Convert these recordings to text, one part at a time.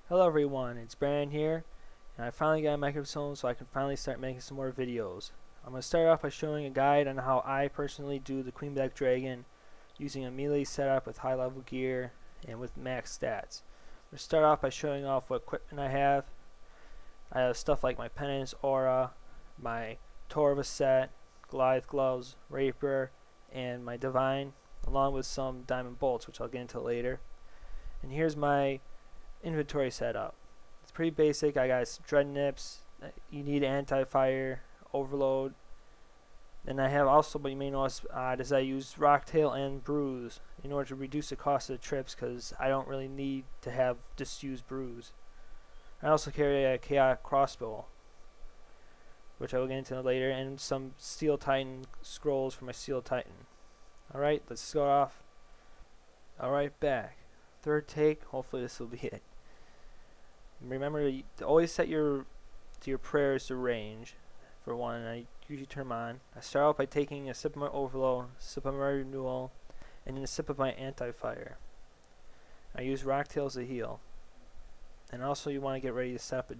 Hello everyone, it's Brandon here, and I finally got a microphone so I can finally start making some more videos. I'm going to start off by showing a guide on how I personally do the Queen Black Dragon using a melee setup with high level gear and with max stats. I'm going to start off by showing off what equipment I have. I have stuff like my Penance Aura, my Torva set, Goliath gloves, Rapier, and my Divine, along with some diamond bolts, which I'll get into later. And here's my inventory setup. It's pretty basic. I got dread nips. You need anti-fire, overload, and I have also, what you may notice is I use Rocktail and Bruise in order to reduce the cost of the trips, because I don't really need to have just use Bruise. I also carry a chaotic crossbow, which I will get into later, and some Steel Titan scrolls for my Steel Titan. Alright, let's go off. Alright, back. Third take, hopefully this will be it. Remember to always set your prayers to range, for one, and I usually turn them on. I start out by taking a sip of my overload, a sip of my renewal, and then a sip of my anti-fire. I use Rocktail as a heal. And also you want to get ready to set up a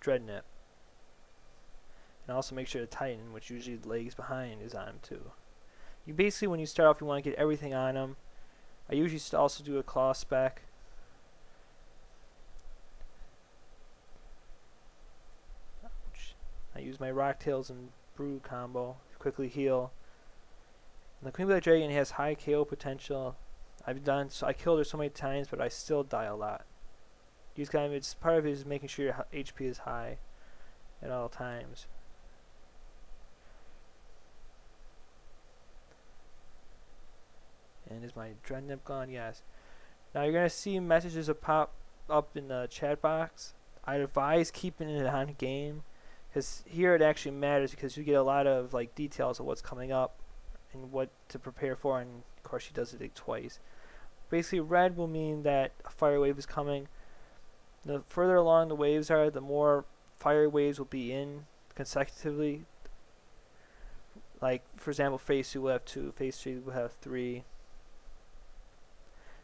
dread nip. And also make sure the Titan, which usually the legs behind, is on too. You basically, when you start off, you want to get everything on them. I usually also do a claw spec. I use my Rocktails and Brew combo to quickly heal. And the Queen Black Dragon has high KO potential. I killed her so many times, but I still die a lot. It's part of it is making sure your HP is high at all times. And is my dread nip gone? Yes. Now you're gonna see messages that pop up in the chat box. I advise keeping it on game, because here it actually matters, because you get a lot of details of what's coming up and what to prepare for, and of course she does it twice. Basically, red will mean that a fire wave is coming. The further along the waves are, the more fire waves will be in consecutively. Like, for example, phase 2 will have 2, phase 3 will have 3.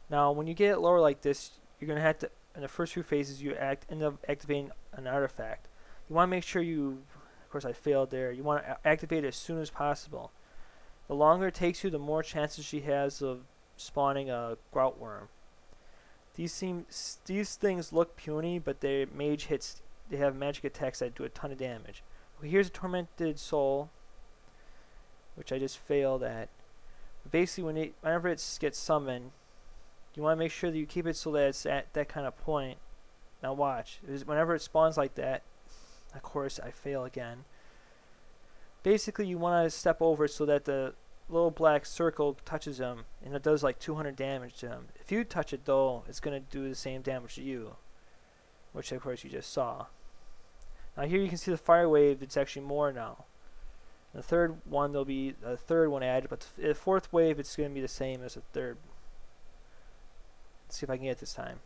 Now, when you get lower like this, you're going to have to, in the first few phases, you end up activating an artifact. You want to make sure of course I failed there, you want to activate it as soon as possible. The longer it takes you, the more chances she has of spawning a grout worm. These things look puny, but they have magic attacks that do a ton of damage. Okay, here's a tormented soul, which I just failed at. But basically, whenever it gets summoned, you want to make sure that you keep it so that it's at that kind of point. Now watch, whenever it spawns like that, of course I fail again. Basically, you want to step over it so that the little black circle touches him, and it does like 200 damage to him. If you touch it though, it's going to do the same damage to you, which of course you just saw. Now here you can see the fire wave, it's actually more now. The third one, there'll be a third one added, but the fourth wave, it's going to be the same as the third. Let's see if I can get it this time.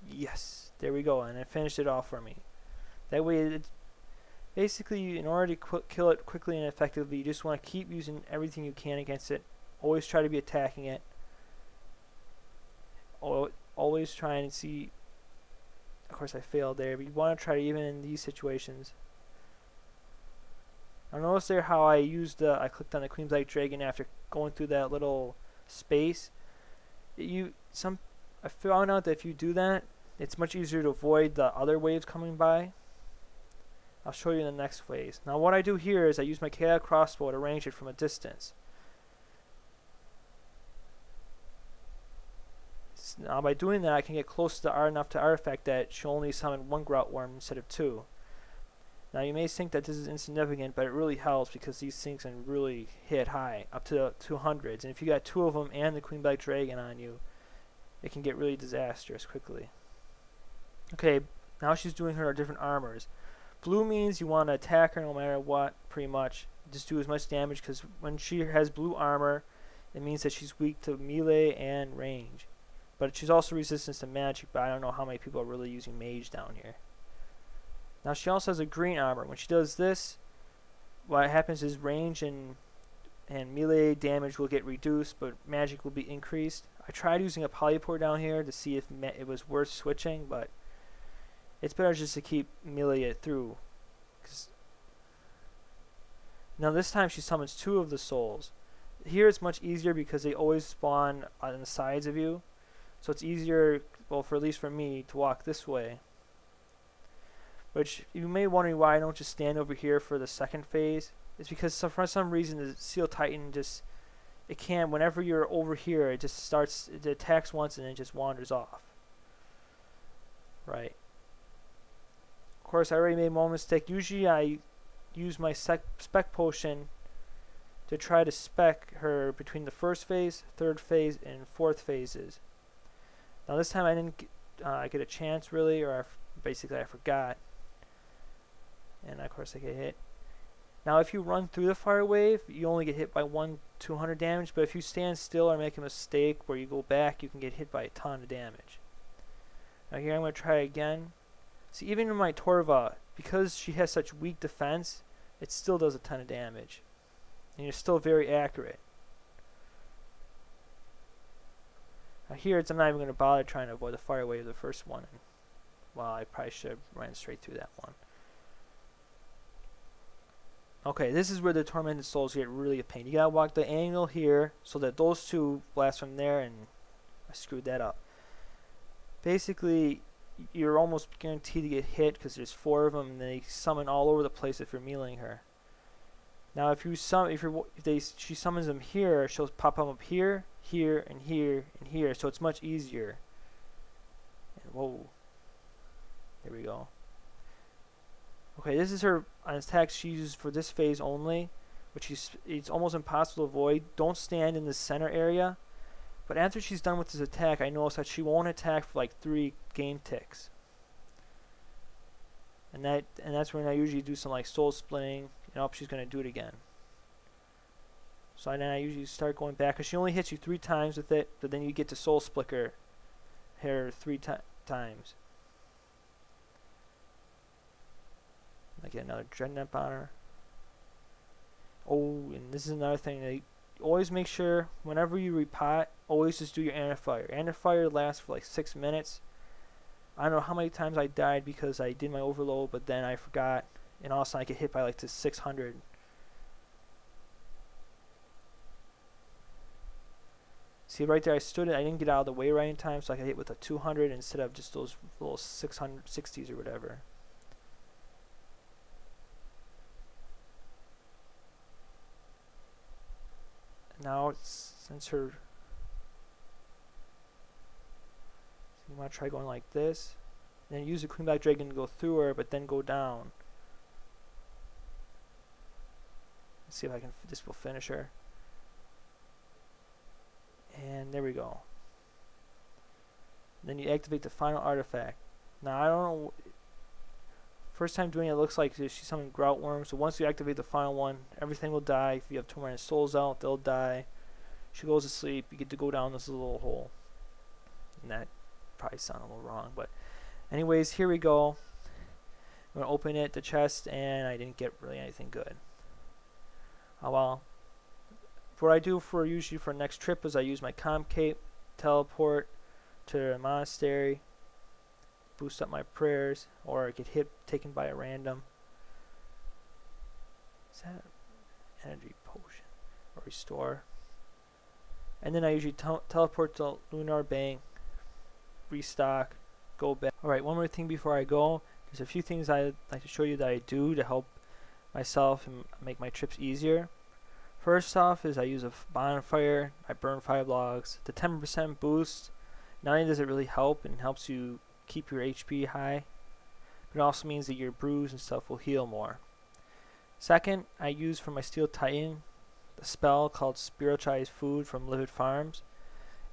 Yes, there we go, and it finished it off for me. That way, basically, in order to kill it quickly and effectively, you just want to keep using everything you can against it. Always try to be attacking it. Always try and see. Of course, I failed there, but you want to try to, even in these situations. Now notice there how I clicked on the Queen Black Dragon after going through that little space. I found out that if you do that, it's much easier to avoid the other waves coming by. I'll show you in the next phase. Now what I do here is I use my chaotic crossbow to range it from a distance. Now by doing that, I can get close to enough to artifact that she'll only summon 1 grout worm instead of 2. Now you may think that this is insignificant, but it really helps, because these things can really hit high, up to 200s. And if you got 2 of them and the Queen Black Dragon on you, it can get really disastrous quickly. Okay, now she's doing her different armors. Blue means you want to attack her no matter what, pretty much. Just do as much damage, because when she has blue armor, it means that she's weak to melee and range. But she's also resistant to magic, but I don't know how many people are really using mage down here. Now she also has a green armor. When she does this, what happens is range and melee damage will get reduced, but magic will be increased. I tried using a polypore down here to see if it was worth switching, but it's better just to keep melee it through. Now this time she summons 2 of the souls. Here it's much easier because they always spawn on the sides of you. So it's easier, well, for at least for me, to walk this way. Which you may be wondering why I don't just stand over here for the second phase. It's because for some reason the Seal Titan just, it can, whenever you're over here, it just starts, it attacks once and then it just wanders off. Right. Of course, I already made one mistake. Usually I use my spec potion to try to spec her between the first phase, third phase, and fourth phases. Now this time I didn't get a chance really, or basically I forgot. And of course I get hit. Now if you run through the fire wave, you only get hit by 200 damage, but if you stand still or make a mistake where you go back, you can get hit by a ton of damage. Now here I'm going to try again. See, even in my Torva, because she has such weak defense, it still does a ton of damage. And you're still very accurate. Now here I'm not even going to bother trying to avoid the fire wave, the first one. Well, I probably should have ran straight through that one. Okay, this is where the Tormented Souls get really a pain. You gotta walk the angle here so that those 2 blast from there, and I screwed that up. Basically, you're almost guaranteed to get hit because there's 4 of them, and they summon all over the place if you're meleeing her. Now, if she summons them here, she'll pop up here, here, and here, and here, so it's much easier. And whoa, there we go. Okay, this is her attack she uses for this phase only, which it's almost impossible to avoid. Don't stand in the center area. But after she's done with this attack, I notice that she won't attack for like 3 game ticks. And that's when I usually do some like soul splitting. You know, she's gonna do it again. So then I usually start going back, because she only hits you 3 times with it, but then you get to soul split her 3 times. I get another Dreadnought on her. Oh, and this is another thing. That always make sure, whenever you repot, always just do your anti-fire. Anti-fire lasts for like 6 minutes. I don't know how many times I died because I did my overload, but then I forgot. And also I get hit by like to 600. See right there, I stood it. I didn't get out of the way right in time, so I got hit with a 200 instead of just those little 660s or whatever. Now, since her, so you want to try going like this, then use the Queen Black Dragon to go through her, but then go down. Let's see if I can. This will finish her. And there we go. Then you activate the final artifact. Now I don't know. First time doing it, looks like she's summoning Grout Worm. So once you activate the final one, everything will die. If you have Tormented Souls out, they'll die. She goes to sleep. You get to go down this little hole. And that probably sounded a little wrong, but anyways, here we go. I'm gonna open it, the chest, and I didn't get really anything good. Oh well. What I do usually for next trip is I use my Comp Cape, teleport to the monastery, boost up my prayers, or get taken by a random. Is that an energy potion? Or restore? And then I usually teleport to Lunar Bank, restock, go back. Alright, one more thing before I go. There's a few things I'd like to show you that I do to help myself and make my trips easier. First off is I use a bonfire. I burn 5 logs. The 10% boost, not only does it really help and helps you keep your HP high, but it also means that your brews and stuff will heal more. Second, I use for my Steel Titan the spell called Spiritualized Food from Livid Farms.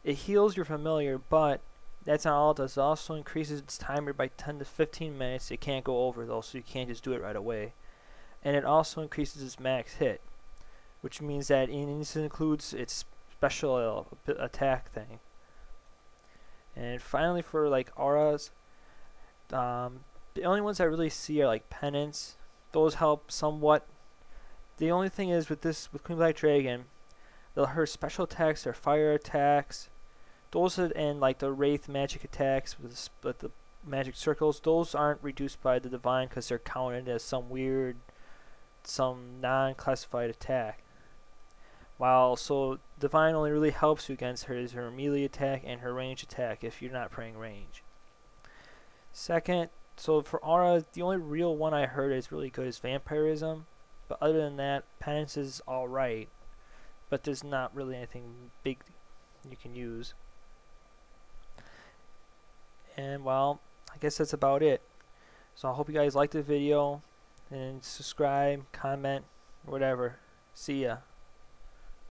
It heals your familiar, but that's not all it does. It also increases its timer by 10 to 15 minutes. It can't go over though, so you can't just do it right away. And it also increases its max hit, which means that this includes its special attack thing. And finally, for like auras, the only ones I really see are like penance. Those help somewhat. The only thing is with Queen Black Dragon, her special attacks are fire attacks, Those and like the Wraith magic attacks with the magic circles, those aren't reduced by the Divine because they're counted as some non-classified attack. While so Divine only really helps you against her melee attack and her range attack if you're not playing range. Second, so for aura, the only real one I heard is really good is Vampirism, but other than that, Penance is alright, but there's not really anything big you can use. And well, I guess that's about it. So I hope you guys liked the video, and subscribe, comment, whatever. See ya.